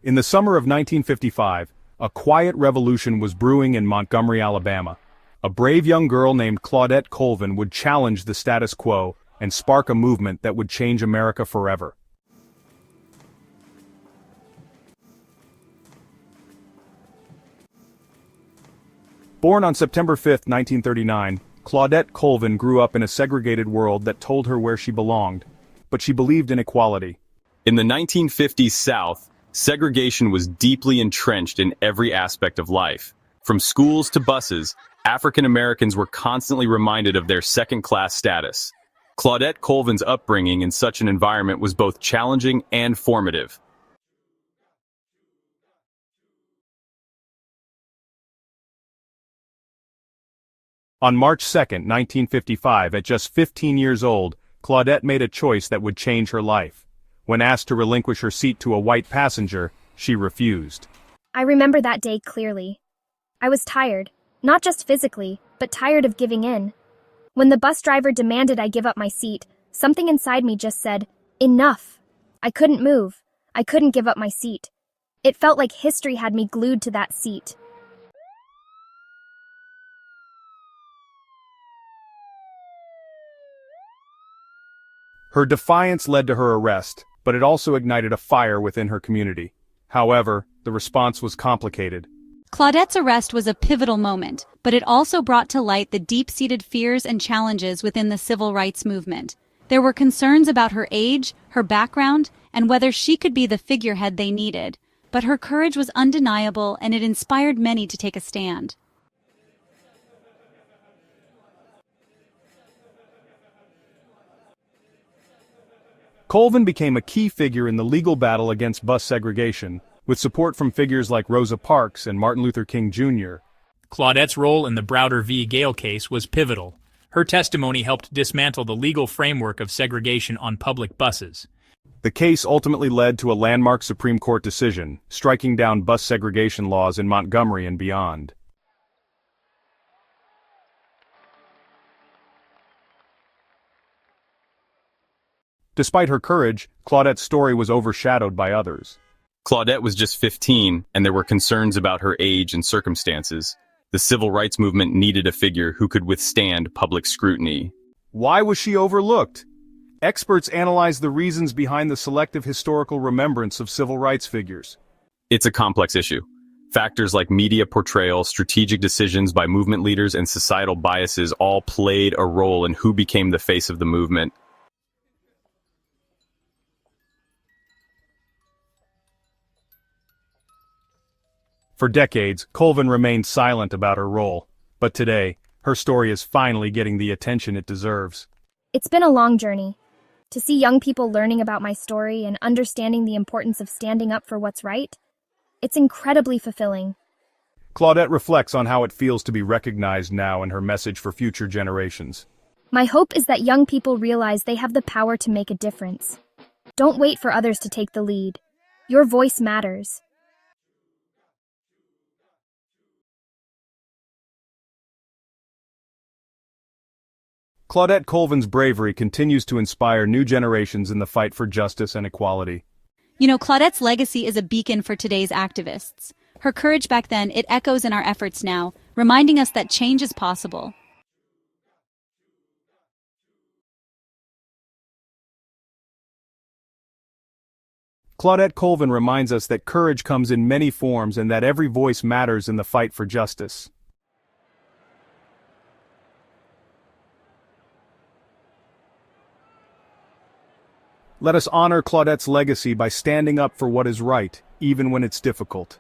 In the summer of 1955, a quiet revolution was brewing in Montgomery, Alabama. A brave young girl named Claudette Colvin would challenge the status quo and spark a movement that would change America forever. Born on September 5, 1939, Claudette Colvin grew up in a segregated world that told her where she belonged, but she believed in equality. In the 1950s South, segregation was deeply entrenched in every aspect of life. From schools to buses, African Americans were constantly reminded of their second-class status. Claudette Colvin's upbringing in such an environment was both challenging and formative. On March 2, 1955, at just 15 years old, Claudette made a choice that would change her life. When asked to relinquish her seat to a white passenger, she refused. I remember that day clearly. I was tired, not just physically, but tired of giving in. When the bus driver demanded I give up my seat, something inside me just said, "Enough." I couldn't move. I couldn't give up my seat. It felt like history had me glued to that seat. Her defiance led to her arrest, but it also ignited a fire within her community. However, the response was complicated. Claudette's arrest was a pivotal moment, but it also brought to light the deep-seated fears and challenges within the civil rights movement. There were concerns about her age, her background, and whether she could be the figurehead they needed. But her courage was undeniable, and it inspired many to take a stand. Colvin became a key figure in the legal battle against bus segregation, with support from figures like Rosa Parks and Martin Luther King Jr. Claudette's role in the Browder v. Gale case was pivotal. Her testimony helped dismantle the legal framework of segregation on public buses. The case ultimately led to a landmark Supreme Court decision, striking down bus segregation laws in Montgomery and beyond. Despite her courage, Claudette's story was overshadowed by others. Claudette was just 15, and there were concerns about her age and circumstances. The civil rights movement needed a figure who could withstand public scrutiny. Why was she overlooked? Experts analyze the reasons behind the selective historical remembrance of civil rights figures. It's a complex issue. Factors like media portrayal, strategic decisions by movement leaders, and societal biases all played a role in who became the face of the movement. For decades, Colvin remained silent about her role, but today, her story is finally getting the attention it deserves. It's been a long journey. To see young people learning about my story and understanding the importance of standing up for what's right, it's incredibly fulfilling. Claudette reflects on how it feels to be recognized now and her message for future generations. My hope is that young people realize they have the power to make a difference. Don't wait for others to take the lead. Your voice matters. Claudette Colvin's bravery continues to inspire new generations in the fight for justice and equality. Claudette's legacy is a beacon for today's activists. Her courage back then, it echoes in our efforts now, reminding us that change is possible. Claudette Colvin reminds us that courage comes in many forms and that every voice matters in the fight for justice. Let us honor Claudette's legacy by standing up for what is right, even when it's difficult.